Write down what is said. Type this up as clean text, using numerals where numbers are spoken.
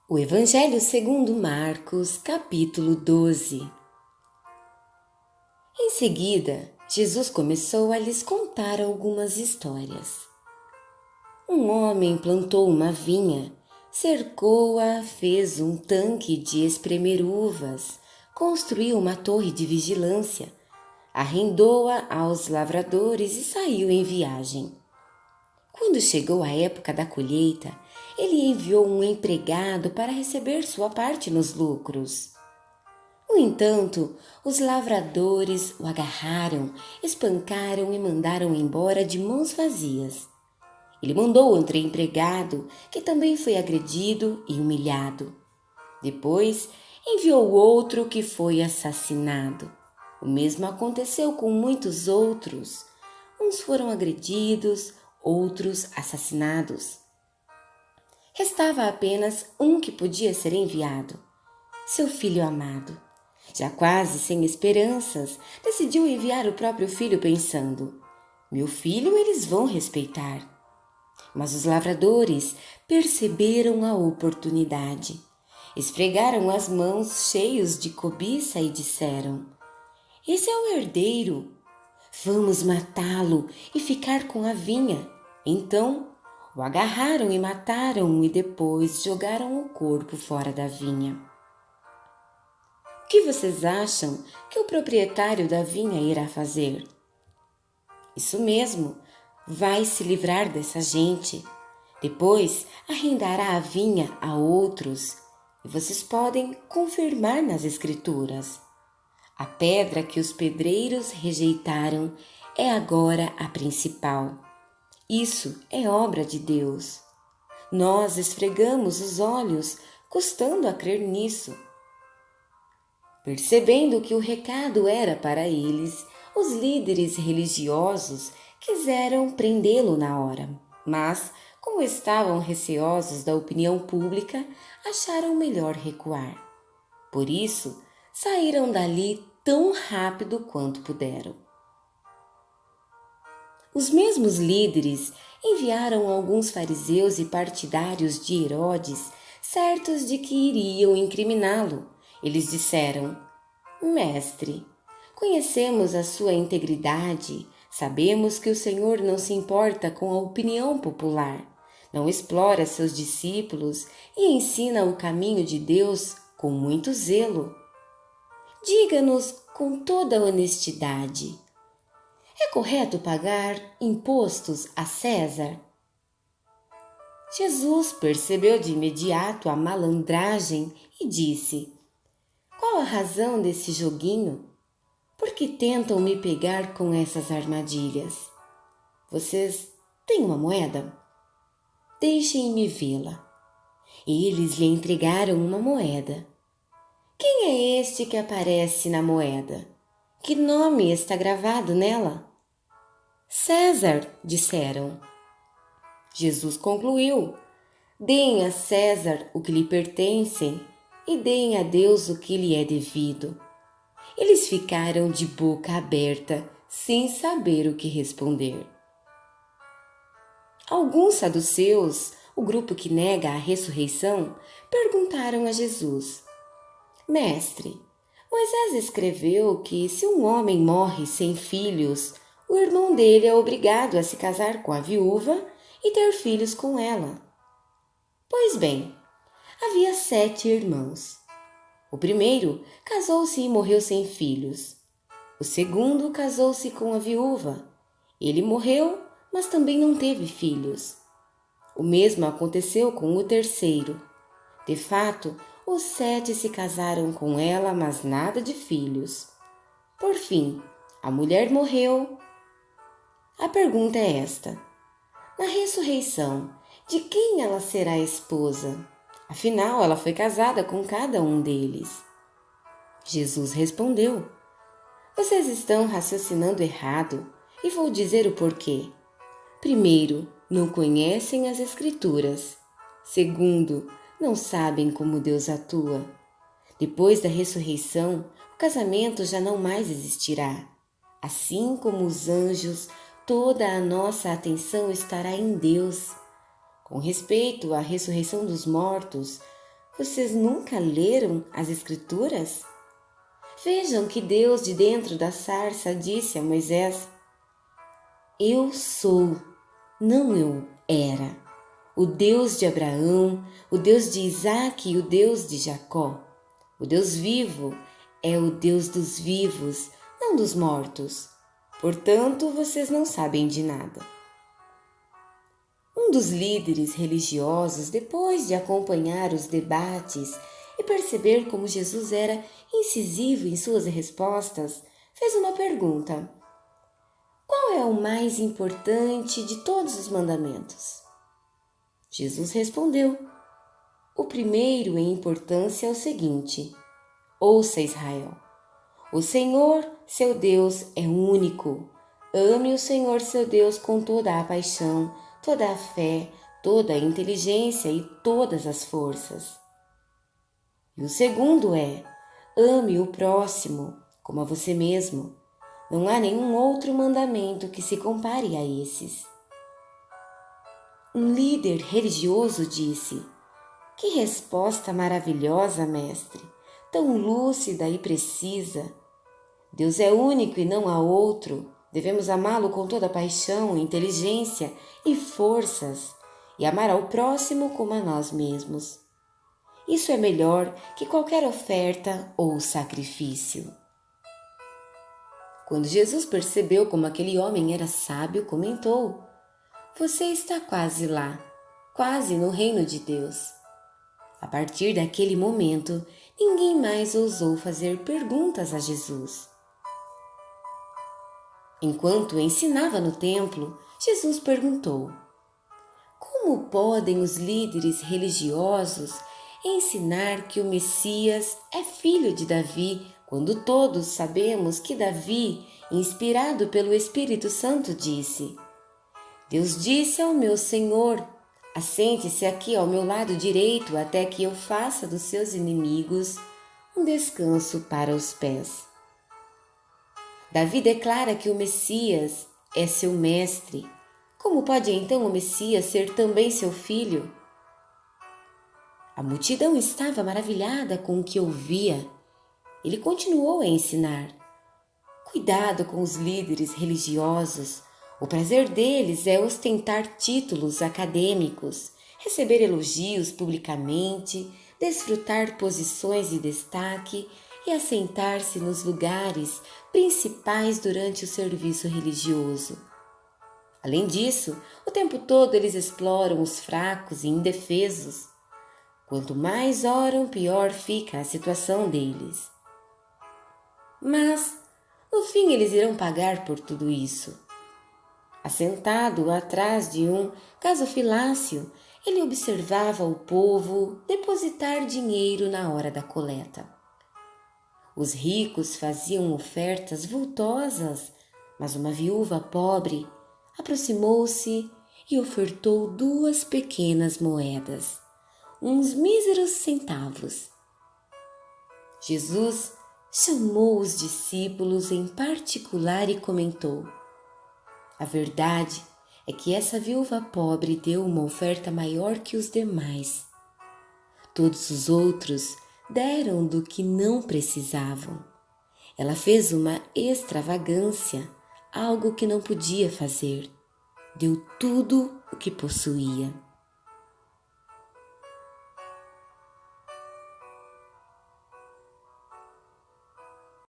O Evangelho segundo Marcos, capítulo 12. Em seguida, Jesus começou a lhes contar algumas histórias. Um homem plantou uma vinha, cercou-a, fez um tanque de espremer uvas, construiu uma torre de vigilância, arrendou-a aos lavradores e saiu em viagem. Quando chegou a época da colheita, ele enviou um empregado para receber sua parte nos lucros. No entanto, os lavradores o agarraram, espancaram e mandaram embora de mãos vazias. Ele mandou outro empregado, que também foi agredido e humilhado. Depois, enviou outro que foi assassinado. O mesmo aconteceu com muitos outros. Uns foram agredidos, outros assassinados. Restava apenas um que podia ser enviado, seu filho amado. Já quase sem esperanças, decidiu enviar o próprio filho pensando: meu filho eles vão respeitar. Mas os lavradores perceberam a oportunidade. Esfregaram as mãos cheios de cobiça e disseram: esse é o herdeiro. Vamos matá-lo e ficar com a vinha. Então, o agarraram e mataram e depois jogaram o corpo fora da vinha. O que vocês acham que o proprietário da vinha irá fazer? Isso mesmo, vai se livrar dessa gente. Depois arrendará a vinha a outros e vocês podem confirmar nas Escrituras. A pedra que os pedreiros rejeitaram é agora a principal. Isso é obra de Deus. Nós esfregamos os olhos, custando a crer nisso. Percebendo que o recado era para eles, os líderes religiosos quiseram prendê-lo na hora, mas, como estavam receosos da opinião pública, acharam melhor recuar. Por isso, saíram dali tão rápido quanto puderam. Os mesmos líderes enviaram alguns fariseus e partidários de Herodes, certos de que iriam incriminá-lo. Eles disseram: Mestre, conhecemos a sua integridade, sabemos que o Senhor não se importa com a opinião popular, não explora seus discípulos e ensina o caminho de Deus com muito zelo. Diga-nos com toda honestidade: é correto pagar impostos a César? Jesus percebeu de imediato a malandragem e disse: qual a razão desse joguinho? Por que tentam me pegar com essas armadilhas? Vocês têm uma moeda? Deixem-me vê-la. Eles lhe entregaram uma moeda. Quem é este que aparece na moeda? Que nome está gravado nela? César, disseram. Jesus concluiu: deem a César o que lhe pertence e deem a Deus o que lhe é devido. Eles ficaram de boca aberta, sem saber o que responder. Alguns saduceus, o grupo que nega a ressurreição, perguntaram a Jesus: Mestre, Moisés escreveu que se um homem morre sem filhos, o irmão dele é obrigado a se casar com a viúva e ter filhos com ela. Pois bem, havia 7 irmãos. O primeiro casou-se e morreu sem filhos. O segundo casou-se com a viúva. Ele morreu, mas também não teve filhos. O mesmo aconteceu com o terceiro. De fato, os 7 se casaram com ela, mas nada de filhos. Por fim, a mulher morreu. A pergunta é esta: na ressurreição, de quem ela será esposa? Afinal, ela foi casada com cada um deles. Jesus respondeu: vocês estão raciocinando errado e vou dizer o porquê. Primeiro, não conhecem as Escrituras. Segundo, não sabem como Deus atua. Depois da ressurreição, o casamento já não mais existirá. Assim como os anjos, toda a nossa atenção estará em Deus. Com respeito à ressurreição dos mortos, Vocês nunca leram as Escrituras? Vejam que Deus de dentro da sarça disse a Moisés: Eu sou, não eu era, o Deus de Abraão, o Deus de Isaque e o Deus de Jacó. O Deus vivo é o Deus dos vivos, não dos mortos. Portanto, vocês não sabem de nada. Um dos líderes religiosos, depois de acompanhar os debates e perceber como Jesus era incisivo em suas respostas, fez uma pergunta: qual é o mais importante de todos os mandamentos? Jesus respondeu: o primeiro em importância é o seguinte: ouça, Israel, o Senhor, seu Deus, é único. Ame o Senhor, seu Deus, com toda a paixão, toda a fé, toda a inteligência e todas as forças. E o segundo é: ame o próximo como a você mesmo. Não há nenhum outro mandamento que se compare a esses. Um líder religioso disse: que resposta maravilhosa, mestre, tão lúcida e precisa. Deus é único e não há outro. Devemos amá-lo com toda paixão, inteligência e forças, e amar ao próximo como a nós mesmos. Isso é melhor que qualquer oferta ou sacrifício. Quando Jesus percebeu como aquele homem era sábio, comentou: você está quase lá, quase no reino de Deus. A partir daquele momento, ninguém mais ousou fazer perguntas a Jesus. Enquanto ensinava no templo, Jesus perguntou: como podem os líderes religiosos ensinar que o Messias é filho de Davi, quando todos sabemos que Davi, inspirado pelo Espírito Santo, disse: Deus disse ao meu Senhor: assente-se aqui ao meu lado direito até que eu faça dos seus inimigos um descanso para os pés. Davi declara que o Messias é seu mestre. Como pode então o Messias ser também seu filho? A multidão estava maravilhada com o que ouvia. Ele continuou a ensinar: cuidado com os líderes religiosos. O prazer deles é ostentar títulos acadêmicos, receber elogios publicamente, desfrutar posições de destaque e assentar-se nos lugares principais durante o serviço religioso. Além disso, o tempo todo eles exploram os fracos e indefesos. Quanto mais oram, pior fica a situação deles. Mas, no fim, eles irão pagar por tudo isso. Assentado atrás de um gasofilácio, ele observava o povo depositar dinheiro na hora da coleta. Os ricos faziam ofertas vultosas, mas uma viúva pobre aproximou-se e ofertou 2 pequenas moedas, uns míseros centavos. Jesus chamou os discípulos em particular e comentou: a verdade é que essa viúva pobre deu uma oferta maior que os demais. Todos os outros deram do que não precisavam. Ela fez uma extravagância, algo que não podia fazer. Deu tudo o que possuía.